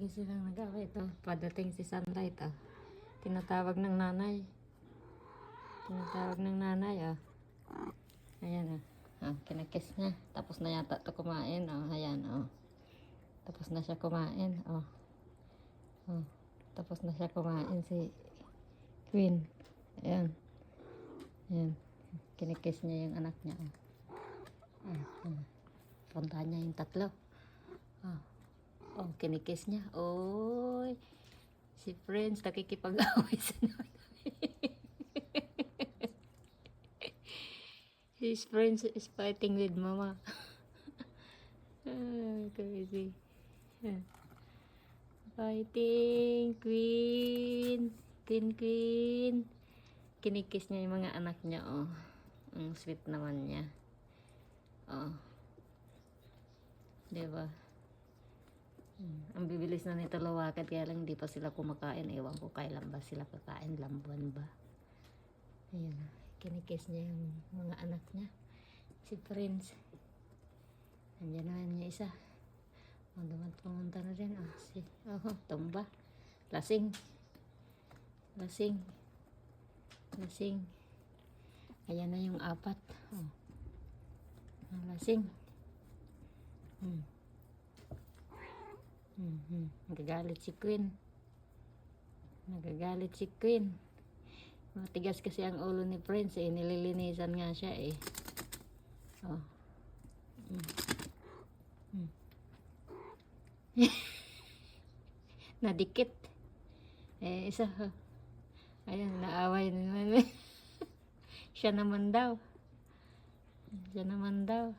Gising lang nag-away ito. Padating si Sunlight ah. Tinatawag ng nanay. Tinatawag ng nanay ah. Ayan ah. Ah, kinakiss niya. Tapos na yata ito kumain. Oh, ayan oh. Tapos na siya kumain. Oh. Oh. Tapos na siya kumain si Queen. Ayan. Ayan. Kinikiss niya yung anak niya. Oh. Puntahan niya yung tatlo. Oh. Oh, kinikiss niya. Oy. Si Prince nakikipag-away sa nanay. His friends is fighting with mama. Crazy. Fighting, Queen. Queen. Kinikiss niya yung mga anak niya, oh. Ang sweet naman niya. Oh. Diba? Ang bibilis na nito luwakad, kaya lang hindi pa sila kumakain. Ewan ko kailan ba sila kakain, lambuan ba. Ayan, kinikiss niya yung mga anak niya. Si Prince. Andiyan naman niya isa. O, pumunta na rin. Oh, tumba. Lasing. Ayan na yung apat. Oh. Lasing. Nagagalit si Queen. Matigas kasi ang ulo ni Prince eh. Nililinisan nga siya eh. Oh. Nadikit. Eh, isa. Ayan, naaway naman. Siya naman daw. Siya naman daw.